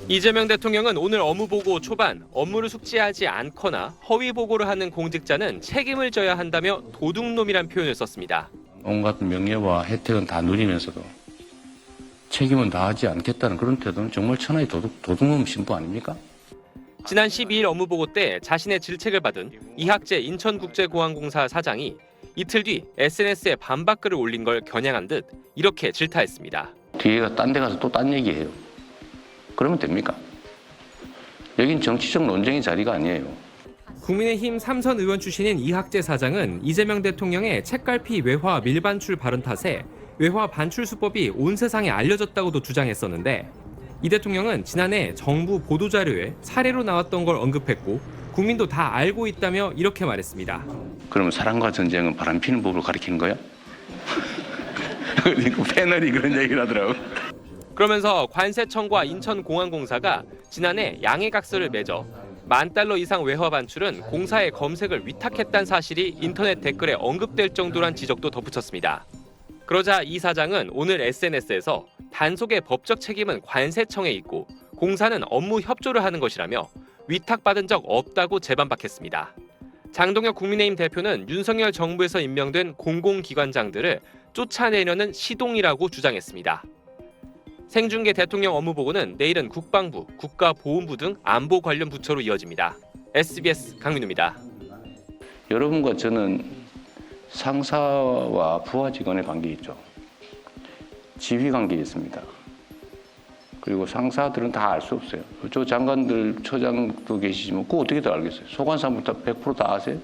이재명 대통령은 오늘 업무보고 초반 업무를 숙지하지 않거나 허위 보고를 하는 공직자는 책임을 져야 한다며 도둑놈이란 표현을 썼습니다. 온갖 명예와 혜택은 다 누리면서도 책임은 다하지 않겠다는 그런 태도는 정말 천하의 도둑놈 신부 아닙니까? 지난 12일 업무보고 때 자신의 질책을 받은 이학재 인천국제공항공사 사장이 이틀 뒤 SNS에 반박글을 올린 걸 겨냥한 듯 이렇게 질타했습니다. 뒤에가 딴 데 가서 또 딴 얘기해요. 그러면 됩니까? 여긴 정치적 논쟁의 자리가 아니에요. 국민의힘 삼선 의원 출신인 이학재 사장은 이재명 대통령의 책갈피 외화 밀반출 발언 탓에 외화 반출 수법이 온 세상에 알려졌다고도 주장했었는데 이 대통령은 지난해 정부 보도자료에 사례로 나왔던 걸 언급했고 국민도 다 알고 있다며 이렇게 말했습니다. 그러면 사랑과 전쟁은 바람피는 법으로 가리키는 거야? 그 패널이 그런 얘기를 하더라고. 그러면서 관세청과 인천공항공사가 지난해 양해각서를 맺어 $10,000 이상 외화 반출은 공사의 검색을 위탁했다는 사실이 인터넷 댓글에 언급될 정도란 지적도 덧붙였습니다. 그러자 이 사장은 오늘 SNS에서 단속의 법적 책임은 관세청에 있고 공사는 업무 협조를 하는 것이라며 위탁받은 적 없다고 재반박했습니다. 장동혁 국민의힘 대표는 윤석열 정부에서 임명된 공공기관장들을 쫓아내려는 시동이라고 주장했습니다. 생중계 대통령 업무보고는 내일은 국방부, 국가보훈부 등 안보 관련 부처로 이어집니다. SBS 강민우입니다. 여러분과 저는 상사와 부하 직원의 관계 있죠. 지휘 관계 있습니다. 그리고 상사들은 다 알 수 없어요. 저 장관들, 처장도 계시지만 그거 어떻게 다 알겠어요? 소관사부터 100% 다 아세요?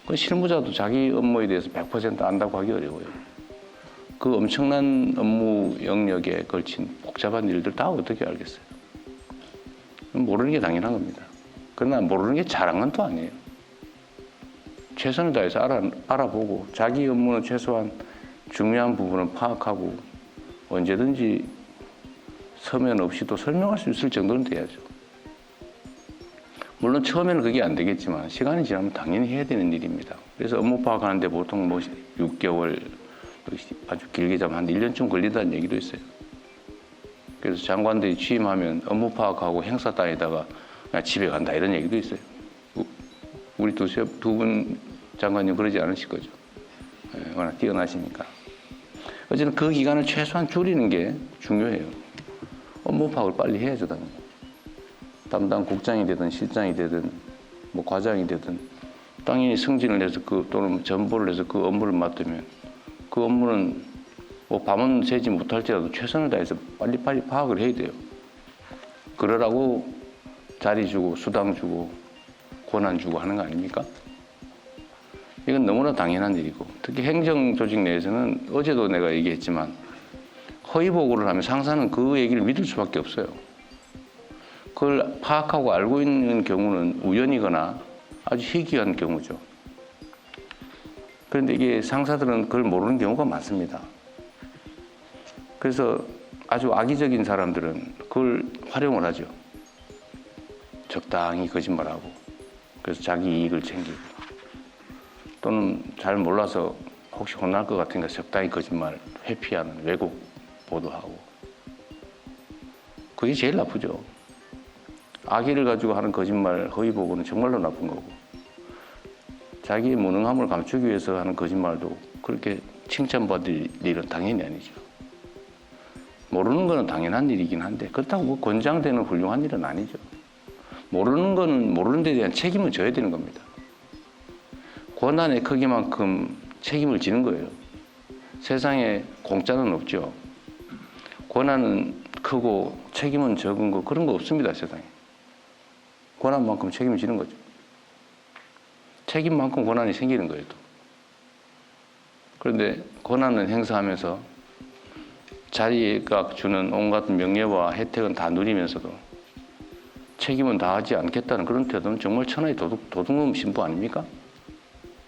그 실무자도 자기 업무에 대해서 100% 안다고 하기 어려워요. 그 엄청난 업무 영역에 걸친 복잡한 일들 다 어떻게 알겠어요? 모르는 게 당연한 겁니다. 그러나 모르는 게 잘한 또 아니에요. 최선을 다해서 알아보고 자기 업무는 최소한 중요한 부분은 파악하고 언제든지 서면 없이도 설명할 수 있을 정도는 돼야죠. 물론 처음에는 그게 안 되겠지만 시간이 지나면 당연히 해야 되는 일입니다. 그래서 업무 파악하는데 보통 6개월, 아주 길게 잡으면 한 1년쯤 걸린다는 얘기도 있어요. 그래서 장관들이 취임하면 업무 파악하고 행사 다니다가 그냥 집에 간다 이런 얘기도 있어요. 우리 두 분 장관님 그러지 않으실 거죠. 워낙 뛰어나시니까. 어쨌든 그 기간을 최소한 줄이는 게 중요해요. 업무 파악을 빨리 해야죠, 당연히. 담당 국장이 되든 실장이 되든 뭐 과장이 되든 당연히 승진을 해서 또는 전보를 해서 그 업무를 맡으면 그 업무는 뭐 밤은 새지 못할지라도 최선을 다해서 빨리빨리 파악을 해야 돼요. 그러라고 자리 주고 수당 주고 권한 주고 하는 거 아닙니까? 이건 너무나 당연한 일이고 특히 행정조직 내에서는 어제도 내가 얘기했지만 허위 보고를 하면 상사는 그 얘기를 믿을 수밖에 없어요. 그걸 파악하고 알고 있는 경우는 우연이거나 아주 희귀한 경우죠. 그런데 이게 상사들은 그걸 모르는 경우가 많습니다. 그래서 아주 악의적인 사람들은 그걸 활용을 하죠. 적당히 거짓말하고 그래서 자기 이익을 챙기고 또는 잘 몰라서 혹시 혼날 것 같으니까 적당히 거짓말 회피하는 왜곡 보도하고 그게 제일 나쁘죠. 악의를 가지고 하는 거짓말 허위 보고는 정말로 나쁜 거고 자기의 무능함을 감추기 위해서 하는 거짓말도 그렇게 칭찬받을 일은 당연히 아니죠. 모르는 거는 당연한 일이긴 한데 그렇다고 뭐 권장되는 훌륭한 일은 아니죠. 모르는 거는 모르는 데 대한 책임을 져야 되는 겁니다. 권한의 크기만큼 책임을 지는 거예요. 세상에 공짜는 없죠. 권한은 크고 책임은 적은 거 그런 거 없습니다, 세상에. 권한만큼 책임을 지는 거죠. 책임만큼 권한이 생기는 거예요, 또. 그런데 권한을 행사하면서 자리가 주는 온갖 명예와 혜택은 다 누리면서도 책임은 다하지 않겠다는 그런 태도는 정말 천하의 도둑놈 신부 아닙니까?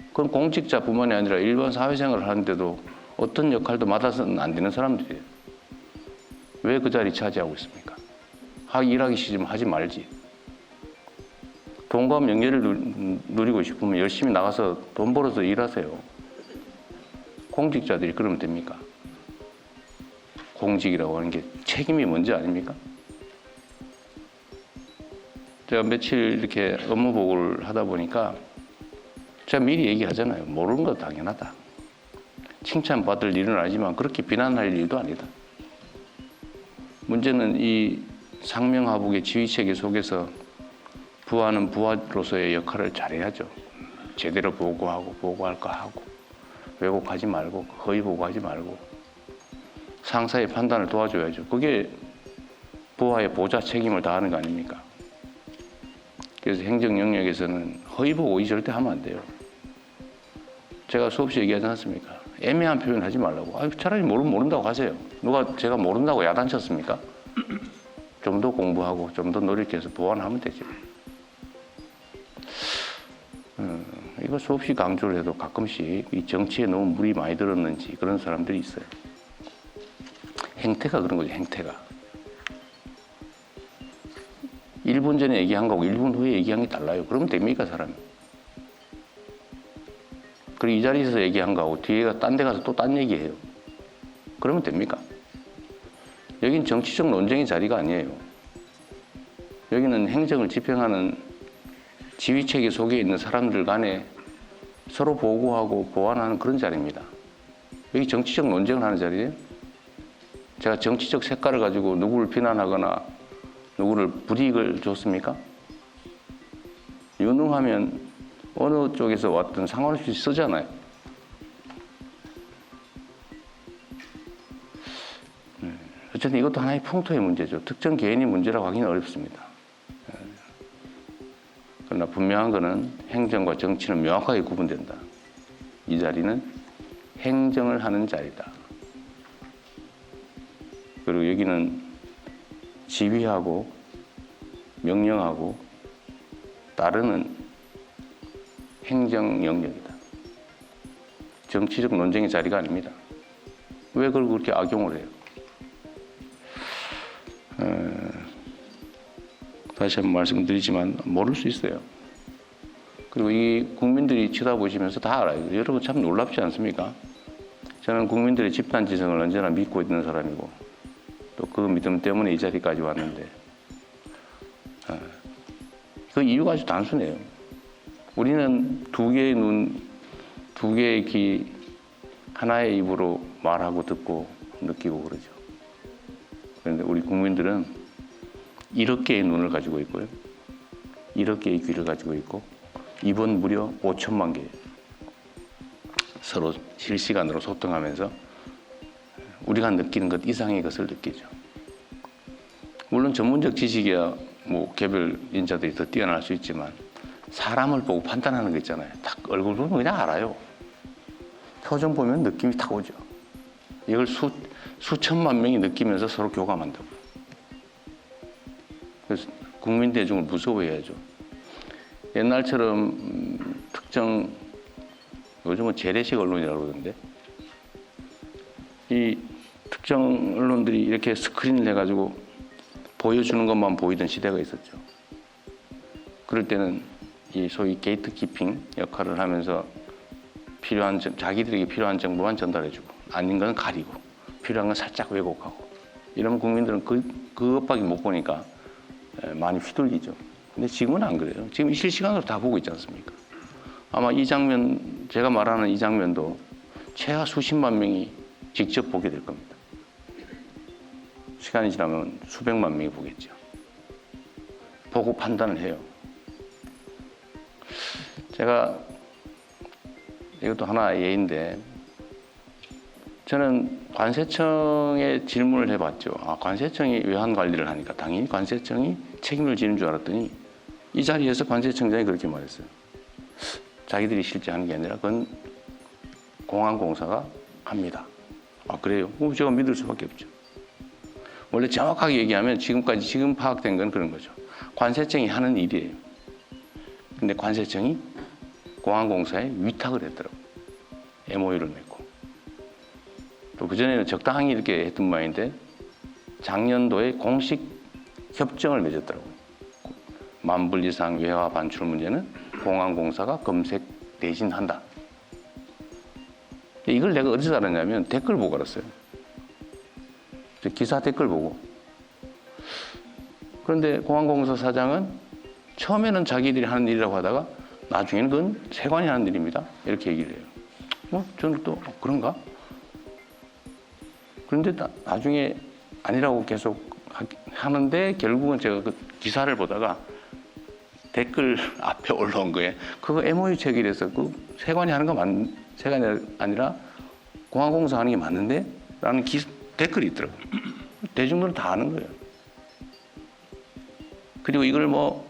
그건 공직자뿐만이 아니라 일반 사회생활을 하는데도 어떤 역할도 맡아서는 안 되는 사람들이에요. 왜 그 자리 차지하고 있습니까? 일하기 싫으면 하지 말지. 돈과 명예를 누리고 싶으면 열심히 나가서 돈 벌어서 일하세요. 공직자들이 그러면 됩니까? 공직이라고 하는 게 책임이 먼저 아닙니까? 제가 며칠 이렇게 업무 보고를 하다 보니까 제가 미리 얘기하잖아요. 모르는 거 당연하다. 칭찬받을 일은 아니지만 그렇게 비난할 일도 아니다. 문제는 이 상명하복의 지휘체계 속에서 부하는 부하로서의 역할을 잘해야죠. 제대로 보고하고 보고할 거 하고 왜곡하지 말고 허위 보고하지 말고 상사의 판단을 도와줘야죠. 그게 부하의 보좌 책임을 다하는 거 아닙니까? 그래서 행정 영역에서는 허위 보고 절대 하면 안 돼요. 제가 수없이 얘기하지 않습니까? 애매한 표현 하지 말라고. 아유, 차라리 모른다고 하세요. 누가 제가 모른다고 야단쳤습니까? 좀 더 공부하고 좀 더 노력해서 보완하면 되죠. 이거 수없이 강조를 해도 가끔씩 이 정치에 너무 물이 많이 들었는지 그런 사람들이 있어요. 행태가 그런 거죠, 행태가. 1분 전에 얘기한 거고 1분 후에 얘기한 게 달라요. 그러면 됩니까, 사람이? 그리고 이 자리에서 얘기한 거하고 뒤에가 딴 데 가서 또 딴 얘기해요. 그러면 됩니까? 여긴 정치적 논쟁의 자리가 아니에요. 여기는 행정을 집행하는 지휘체계 속에 있는 사람들 간에 서로 보고하고 보완하는 그런 자리입니다. 여기 정치적 논쟁을 하는 자리예요. 제가 정치적 색깔을 가지고 누구를 비난하거나 누구를 불이익을 줬습니까? 유능하면 어느 쪽에서 왔든 상관없이 쓰잖아요. 어쨌든 이것도 하나의 풍토의 문제죠. 특정 개인의 문제라고 하기는 어렵습니다. 그러나 분명한 것은 행정과 정치는 명확하게 구분된다. 이 자리는 행정을 하는 자리다. 그리고 여기는 지휘하고 명령하고 따르는 행정 영역이다. 정치적 논쟁의 자리가 아닙니다. 왜 그걸 그렇게 악용을 해요? 다시 한번 말씀드리지만 모를 수 있어요. 그리고 이 국민들이 쳐다보시면서 다 알아요. 여러분 참 놀랍지 않습니까? 저는 국민들의 집단지성을 언제나 믿고 있는 사람이고 또 그 믿음 때문에 이 자리까지 왔는데 그 이유가 아주 단순해요. 우리는 두 개의 눈, 두 개의 귀, 하나의 입으로 말하고 듣고 느끼고 그러죠. 그런데 우리 국민들은 1억 개의 눈을 가지고 있고요. 1억 개의 귀를 가지고 있고 입은 무려 5천만 개예요. 서로 실시간으로 소통하면서 우리가 느끼는 것 이상의 것을 느끼죠. 물론 전문적 지식이야 뭐 개별 인자들이 더 뛰어날 수 있지만 사람을 보고 판단하는 거 있잖아요. 딱 얼굴 보면 그냥 알아요. 표정 보면 느낌이 딱 오죠. 이걸 수천만 명이 느끼면서 서로 교감한다고. 그래서 국민 대중을 무서워해야죠. 옛날처럼 특정 요즘은 재래식 언론이라고 그러는데 이 특정 언론들이 이렇게 스크린을 해가지고 보여주는 것만 보이던 시대가 있었죠. 그럴 때는 이 소위 게이트 키핑 역할을 하면서 필요한 자기들에게 필요한 정보만 전달해주고 아닌 건 가리고 필요한 건 살짝 왜곡하고 이러면 국민들은 그것밖에 못 보니까 많이 휘둘리죠. 근데 지금은 안 그래요. 지금 실시간으로 다 보고 있지 않습니까? 아마 이 장면 제가 말하는 이 장면도 최하 수십만 명이 직접 보게 될 겁니다. 시간이 지나면 수백만 명이 보겠죠. 보고 판단을 해요. 제가 이것도 하나의 예인데 저는 관세청에 질문을 해봤죠. 관세청이 외환 관리를 하니까 당연히 관세청이 책임을 지는 줄 알았더니 이 자리에서 관세청장이 그렇게 말했어요. 자기들이 실제 하는 게 아니라 그건 공항공사가 합니다. 그래요? 그럼 제가 믿을 수밖에 없죠. 원래 정확하게 얘기하면 지금 파악된 건 그런 거죠. 관세청이 하는 일이에요. 근데 관세청이 공항공사에 위탁을 했더라고요. MOU를 맺고. 또 그전에는 적당히 이렇게 했던 모양인데 작년도에 공식 협정을 맺었더라고요. 10,000불 이상 외화 반출 문제는 공항공사가 검색 대신한다. 이걸 내가 어디서 알았냐면 댓글 보고 알았어요. 기사 댓글 보고. 그런데 공항공사 사장은 처음에는 자기들이 하는 일이라고 하다가 나중에는 그건 세관이 하는 일입니다. 이렇게 얘기를 해요. 저는 또 그런가? 그런데 나중에 아니라고 계속 하는데 결국은 제가 그 기사를 보다가 댓글 앞에 올라온 거예요. 그거 MOU 체결해서 그 세관이 하는 거 세관이 아니라 공항공사 하는 게 맞는데? 라는 댓글이 있더라고요. 대중들은 다 아는 거예요. 그리고 이걸 뭐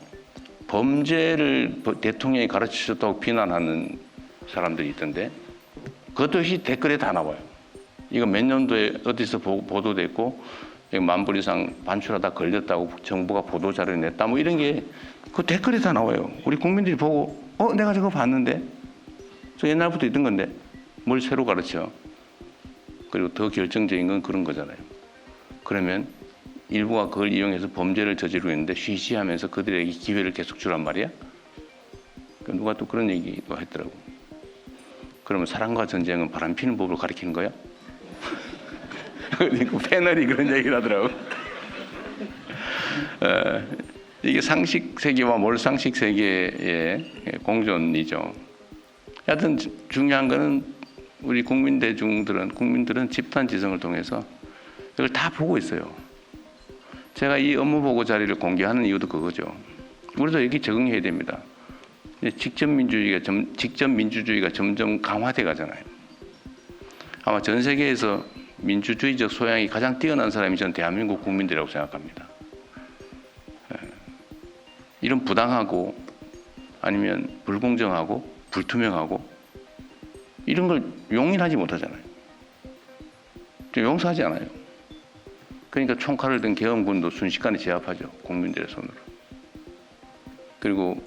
범죄를 대통령이 가르치셨다고 비난하는 사람들이 있던데 그것도 역시 댓글에 다 나와요. 이거 몇 년도에 어디서 보도됐고 만불 이상 반출하다 걸렸다고 정부가 보도자료를 냈다 뭐 이런 게 그 댓글에 다 나와요. 우리 국민들이 보고 내가 저거 봤는데 저 옛날부터 있던 건데 뭘 새로 가르쳐. 그리고 더 결정적인 건 그런 거잖아요. 그러면 일부가 그걸 이용해서 범죄를 저지르고 있는데 쉬쉬하면서 그들에게 기회를 계속 주란 말이야. 누가 또 그런 얘기도 했더라고. 그러면 사랑과 전쟁은 바람피는 법을 가리키는 거야? 그 패널이 그런 얘기를 하더라고. 이게 상식 세계와 몰상식 세계의 공존이죠. 하여튼 중요한 거는 우리 국민들은 집단 지성을 통해서 이걸 다 보고 있어요. 제가 이 업무 보고 자리를 공개하는 이유도 그거죠. 우리도 여기 적응해야 됩니다. 직접 민주주의가 점점 강화돼 가잖아요. 아마 전 세계에서 민주주의적 소양이 가장 뛰어난 사람이 저는 대한민국 국민들이라고 생각합니다. 이런 부당하고 아니면 불공정하고 불투명하고 이런 걸 용인하지 못하잖아요. 용서하지 않아요. 그러니까 총칼을 든 계엄군도 순식간에 제압하죠. 국민들의 손으로. 그리고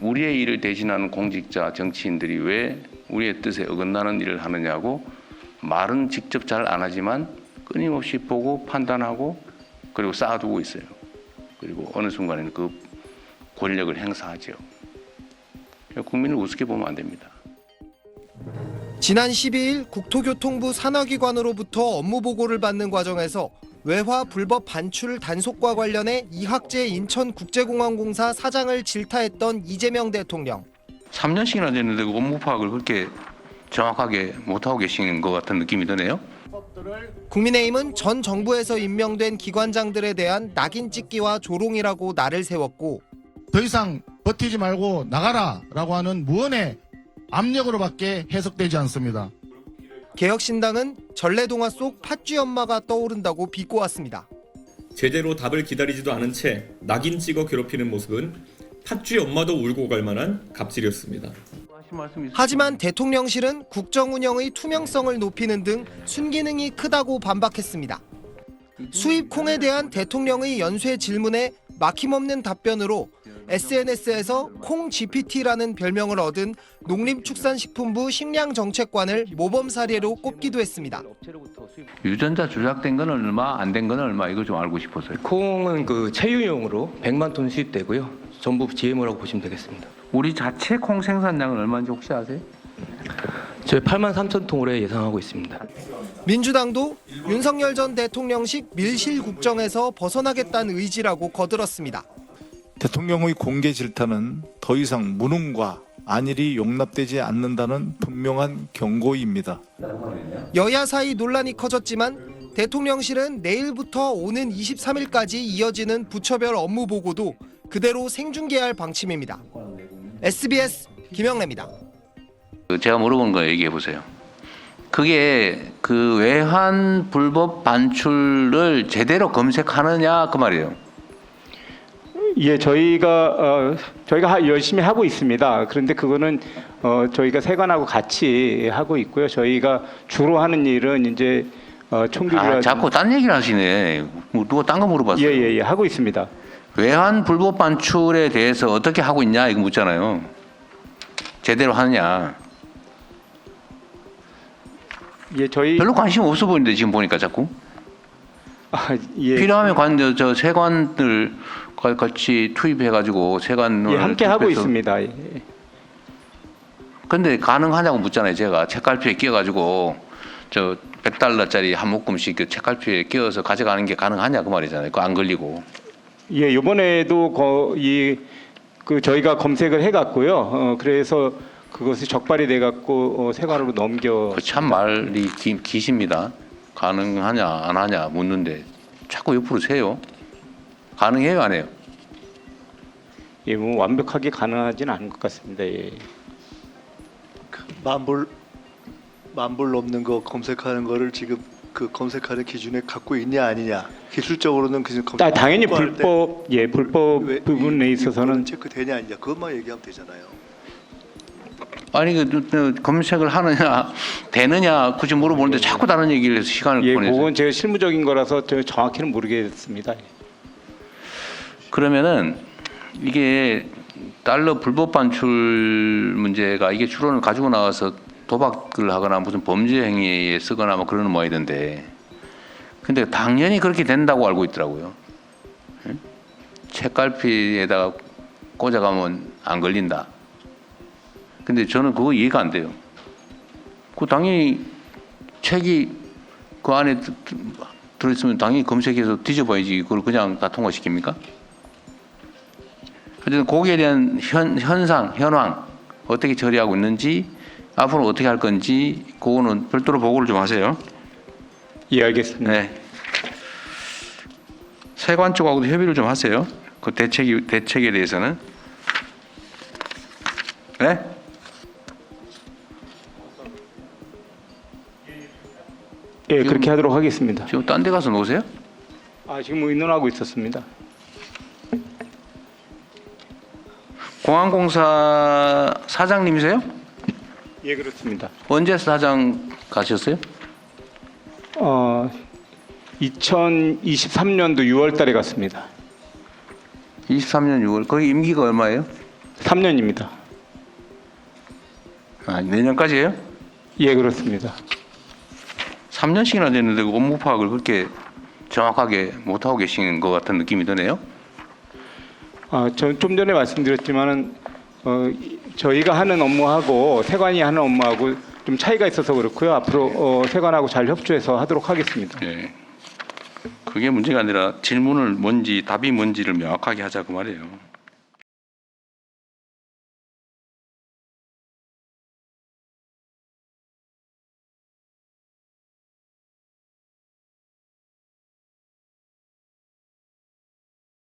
우리의 일을 대신하는 공직자, 정치인들이 왜 우리의 뜻에 어긋나는 일을 하느냐고 말은 직접 잘 안 하지만 끊임없이 보고 판단하고 그리고 쌓아두고 있어요. 그리고 어느 순간에는 그 권력을 행사하죠. 국민을 우습게 보면 안 됩니다. 지난 12일 국토교통부 산하기관으로부터 업무 보고를 받는 과정에서 외화 불법 반출 단속과 관련해 이학재 인천국제공항공사 사장을 질타했던 이재명 대통령. 3년씩이나 됐는데 그 업무 파악을 그렇게 정확하게 못하고 계시는 것 같은 느낌이 드네요. 국민의힘은 전 정부에서 임명된 기관장들에 대한 낙인 찍기와 조롱이라고 날을 세웠고 더 이상 버티지 말고 나가라라고 하는 무언의 압력으로밖에 해석되지 않습니다. 개혁신당은 전래동화 속 팥쥐 엄마가 떠오른다고 비꼬았습니다. 제대로 답을 기다리지도 않은 채 낙인 찍어 괴롭히는 모습은 팥쥐 엄마도 울고 갈 만한 갑질이었습니다. 하지만 대통령실은 국정 운영의 투명성을 높이는 등 순기능이 크다고 반박했습니다. 수입콩에 대한 대통령의 연쇄 질문에 막힘없는 답변으로 SNS에서 콩 GPT라는 별명을 얻은 농림축산식품부 식량정책관을 모범 사례로 꼽기도 했습니다. 유전자 조작된 건 얼마, 안 된 건 얼마 이거 좀 알고 싶어서요. 콩은 그 체유용으로 100만 톤 수입되고요. 전부 GMO라고 보시면 되겠습니다. 우리 자체 콩 생산량은 얼마인지 혹시 아세요? 저희 8만 3천 통 올해 예상하고 있습니다. 민주당도 윤석열 전 대통령식 밀실 국정에서 벗어나겠다는 의지라고 거들었습니다. 대통령의 공개 질타는 더 이상 무능과 안일이 용납되지 않는다는 분명한 경고입니다. 여야 사이 논란이 커졌지만 대통령실은 내일부터 오는 23일까지 이어지는 부처별 업무 보고도 그대로 생중계할 방침입니다. SBS 김영래입니다. 제가 물어본 거 얘기해 보세요. 그게 그 외환 불법 반출을 제대로 검색하느냐 그 말이에요. 예, 저희가 열심히 하고 있습니다. 그런데 그거는 저희가 세관하고 같이 하고 있고요. 저희가 주로 하는 일은 이제 총규라든지 자꾸 딴 얘기를 하시네. 뭐 누가 딴 거 물어봤어요. 예, 하고 있습니다. 외환 불법 반출에 대해서 어떻게 하고 있냐 이거 묻잖아요. 제대로 하느냐. 예, 저희 별로 관심 없어 보이는데 지금 보니까 자꾸. 예, 필요하면 저 세관들 같이 투입해가지고 세관을 예, 함께 하고 투입해서. 있습니다. 예. 근데 가능하냐고 묻잖아요. 제가 책갈피에 끼워가지고 저 $100짜리 한 묶음씩 그 책갈피에 끼워서 가져가는 게 가능하냐 그 말이잖아요. 그거 안 걸리고. 예, 이번에도 이 그 저희가 검색을 해갔고요. 그래서 그것이 적발이 돼갖고 세관으로 넘겨. 참 말이 기십니다. 가능하냐 안 하냐 묻는데 자꾸 옆으로 세요. 가능해요 안 해요? 예, 뭐 완벽하게 가능하지는 않은 것 같습니다. 예. 만불 넘는 거 검색하는 거를 지금 그 검색하는 기준에 갖고 있냐 아니냐 기술적으로는 그 검색 당연히 불법 부분에 있어서는 체크되냐 아니냐 그것만 얘기하면 되잖아요. 아니 그 검색을 하느냐 되느냐 굳이 물어보는데 자꾸 다른 얘기를 해서 시간을 예, 보내서 그건 제가 실무적인 거라서 저 정확히는 모르겠습니다. 그러면은 이게 달러 불법 반출 문제가 이게 추론을 가지고 나와서 도박을 하거나 무슨 범죄 행위에 쓰거나 뭐 그러는 모양이던데 근데 당연히 그렇게 된다고 알고 있더라고요. 예? 책갈피에다가 꽂아가면 안 걸린다. 근데 저는 그거 이해가 안 돼요. 그 당연히 책이 그 안에 들어있으면 당연히 검색해서 뒤져봐야지 그걸 그냥 다 통과시킵니까? 어쨌든 거기에 대한 현황 어떻게 처리하고 있는지 앞으로 어떻게 할 건지 그거는 별도로 보고를 좀 하세요. 예, 알겠습니다. 네. 세관 쪽하고도 협의를 좀 하세요. 그 대책에 대해서는. 네? 예, 그렇게 하도록 하겠습니다. 지금 딴 데 가서 노세요? 지금 뭐 의논하고 있었습니다. 공항공사 사장님이세요? 예, 그렇습니다. 언제 사장 가셨어요? 2023년도 6월달에 갔습니다. 23년 6월. 거기 임기가 얼마예요? 3년입니다. 내년까지예요? 예, 그렇습니다. 3년씩이나 됐는데 그 업무 파악을 그렇게 정확하게 못하고 계신 것 같은 느낌이 드네요. 좀 전에 말씀드렸지만은 저희가 하는 업무하고 세관이 하는 업무하고 좀 차이가 있어서 그렇고요. 앞으로 세관하고 잘 협조해서 하도록 하겠습니다. 네. 그게 문제가 아니라 질문을 뭔지 답이 뭔지를 명확하게 하자고 말이에요.